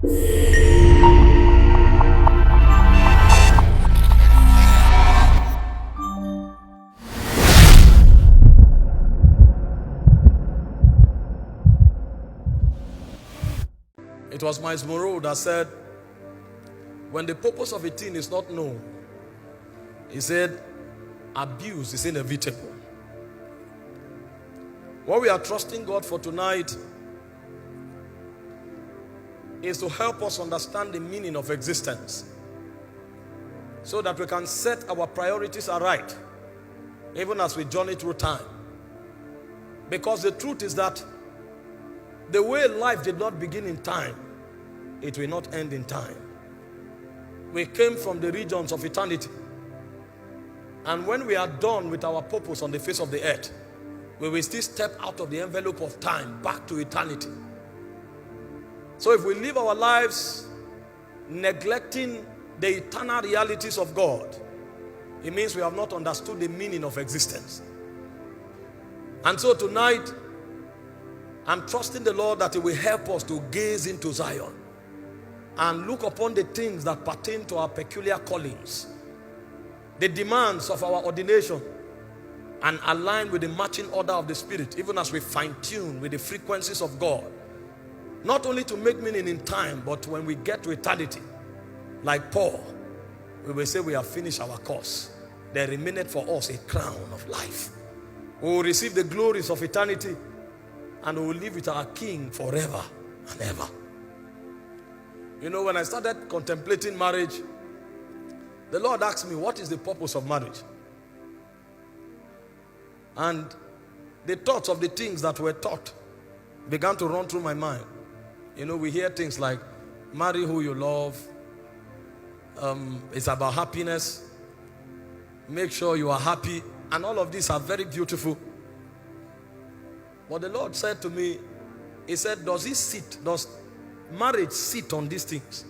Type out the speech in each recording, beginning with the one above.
It was Miles Monroe that said, when the purpose of a thing is not known, he said, abuse is inevitable. What we are trusting God for tonight is to help us understand the meaning of existence so that we can set our priorities aright even as we journey through time. Because the truth is that the way life did not begin in time, it will not end in time. We came from the regions of eternity. And when we are done with our purpose on the face of the earth, we will still step out of the envelope of time back to eternity. So if we live our lives neglecting the eternal realities of God, it means we have not understood the meaning of existence. And so tonight, I'm trusting the Lord that He will help us to gaze into Zion and look upon the things that pertain to our peculiar callings, the demands of our ordination, and align with the marching order of the Spirit, even as we fine-tune with the frequencies of God. Not only to make meaning in time, but when we get to eternity, like Paul, we will say we have finished our course. There remaineth for us a crown of life. We will receive the glories of eternity, and we will live with our King forever and ever. You know, when I started contemplating marriage, the Lord asked me, what is the purpose of marriage? And the thoughts of the things that were taught began to run through my mind. You know, we hear things like, marry who you love. It's about happiness. Make sure you are happy. And all of these are very beautiful. But the Lord said to me, He said, does marriage sit on these things?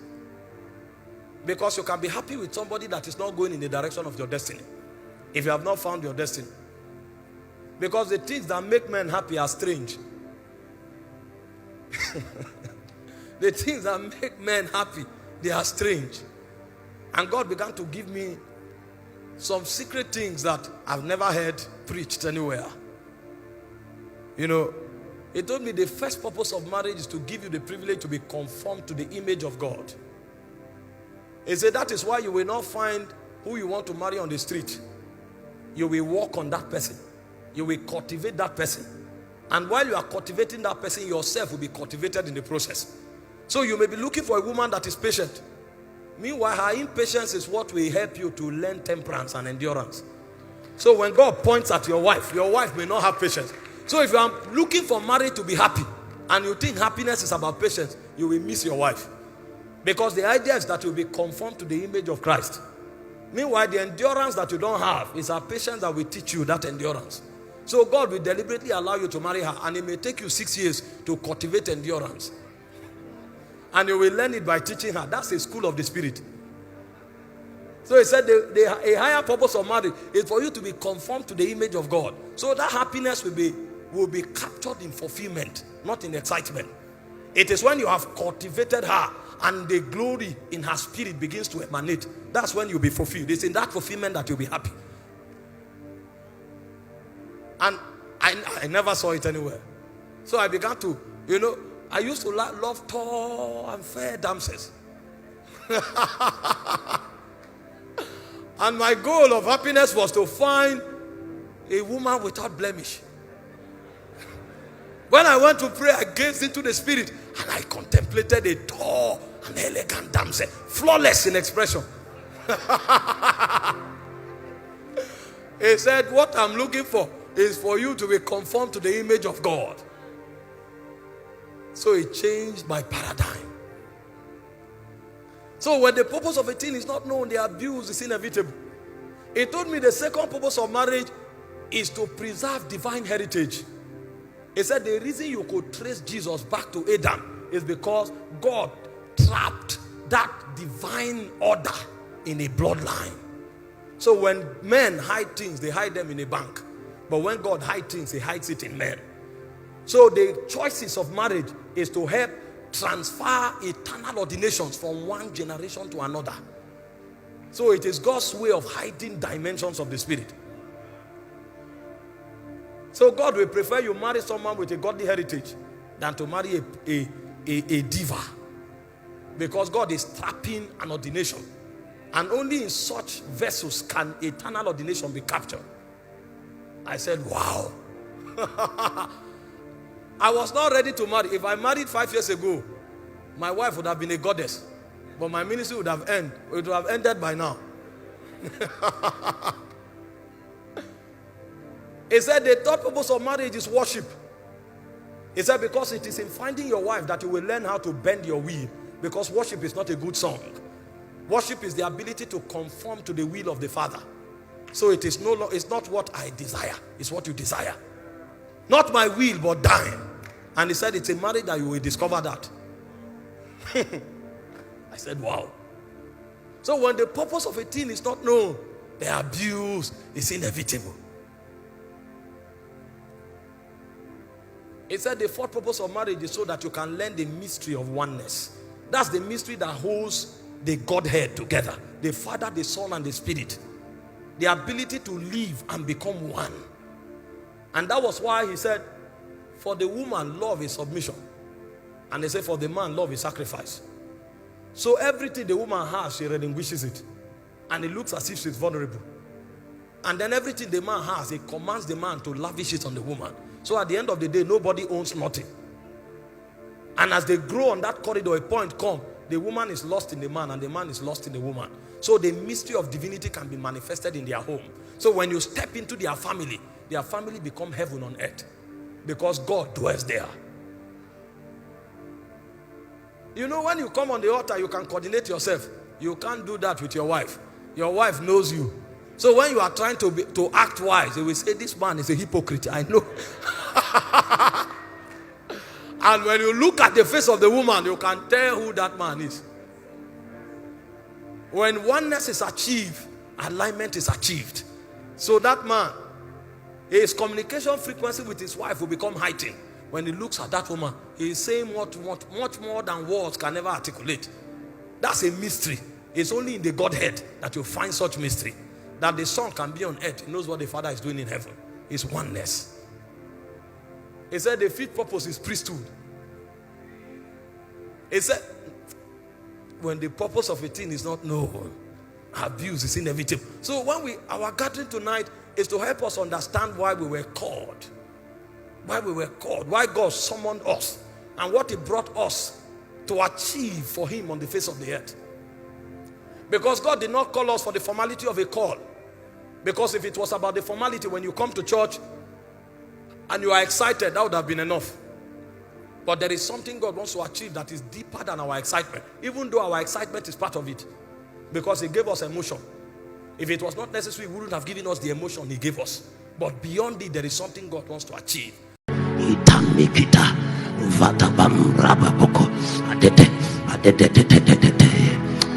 Because you can be happy with somebody that is not going in the direction of your destiny, if you have not found your destiny. Because the things that make men happy are strange. The things that make men happy, they are strange. And God began to give me some secret things that I've never heard preached anywhere. You know, He told me the first purpose of marriage is to give you the privilege to be conformed to the image of God. He said that is why you will not find who you want to marry on the street. You will walk on that person. You will cultivate that person. And while you are cultivating that person, yourself will be cultivated in the process. So you may be looking for a woman that is patient. Meanwhile, her impatience is what will help you to learn temperance and endurance. So when God points at your wife may not have patience. So if you are looking for marriage to be happy, and you think happiness is about patience, you will miss your wife. Because the idea is that you'll be conformed to the image of Christ. Meanwhile, the endurance that you don't have is our patience that will teach you that endurance. So God will deliberately allow you to marry her, and it may take you 6 years to cultivate endurance. And you will learn it by teaching her. That's a school of the Spirit. So He said a higher purpose of marriage is for you to be conformed to the image of God. So that happiness will be captured in fulfillment, not in excitement. It is when you have cultivated her and the glory in her spirit begins to emanate. That's when you'll be fulfilled. It's in that fulfillment that you'll be happy. And I never saw it anywhere. So I began to, you know, I used to love tall and fair damsels. And my goal of happiness was to find a woman without blemish. When I went to pray, I gazed into the spirit and I contemplated a tall and elegant damsel, flawless in expression. He said, what I'm looking for is for you to be conformed to the image of God. So it changed my paradigm. So when the purpose of a thing is not known, the abuse is inevitable. He told me the second purpose of marriage is to preserve divine heritage. He said the reason you could trace Jesus back to Adam is because God trapped that divine order in a bloodline. So when men hide things, they hide them in a bank. But when God hides things, He hides it in men. So the choices of marriage is to help transfer eternal ordinations from one generation to another. So it is God's way of hiding dimensions of the spirit. So God will prefer you marry someone with a godly heritage than to marry a diva. Because God is trapping an ordination. And only in such vessels can eternal ordination be captured. I said, wow. I was not ready to marry. If I married 5 years ago, my wife would have been a goddess. But my ministry would have ended by now. He said the third purpose of marriage is worship. He said because it is in finding your wife that you will learn how to bend your will. Because worship is not a good song. Worship is the ability to conform to the will of the Father. So it is it's not what I desire, it's what you desire. Not my will, but thine. And he said it's a marriage that you will discover that. I said, wow. So when the purpose of a thing is not known, the abuse is inevitable. He said the fourth purpose of marriage is so that you can learn the mystery of oneness. That's the mystery that holds the Godhead together. The Father, the Son, and the Spirit. The ability to live and become one. And that was why he said, for the woman, love is submission. And they say, for the man, love is sacrifice. So everything the woman has, she relinquishes it. And it looks as if she's vulnerable. And then everything the man has, it commands the man to lavish it on the woman. So at the end of the day, nobody owns nothing. And as they grow on that corridor, a point comes, the woman is lost in the man and the man is lost in the woman. So the mystery of divinity can be manifested in their home. So when you step into their family become heaven on earth. Because God dwells there. You know, when you come on the altar, you can coordinate yourself. You can't do that with your wife. Your wife knows you. So when you are trying to act wise, they will say, this man is a hypocrite. I know. And when you look at the face of the woman, you can tell who that man is. When oneness is achieved, alignment is achieved. So that man, his communication frequency with his wife will become heightened. When he looks at that woman, he is saying much more than words can never articulate. That's a mystery. It's only in the Godhead that you find such mystery. That the Son can be on earth. He knows what the Father is doing in heaven. It's oneness. He said the fifth purpose is priesthood. He said, when the purpose of a thing is not known, abuse is inevitable. So when our gathering tonight is to help us understand why we were called. Why we were called. Why God summoned us. And what He brought us to achieve for Him on the face of the earth. Because God did not call us for the formality of a call. Because if it was about the formality, when you come to church and you are excited, that would have been enough. But there is something God wants to achieve that is deeper than our excitement. Even though our excitement is part of it. Because He gave us emotion. If it was not necessary, He wouldn't have given us the emotion He gave us. But beyond it, there is something God wants to achieve.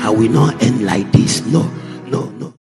I will not end like this. No.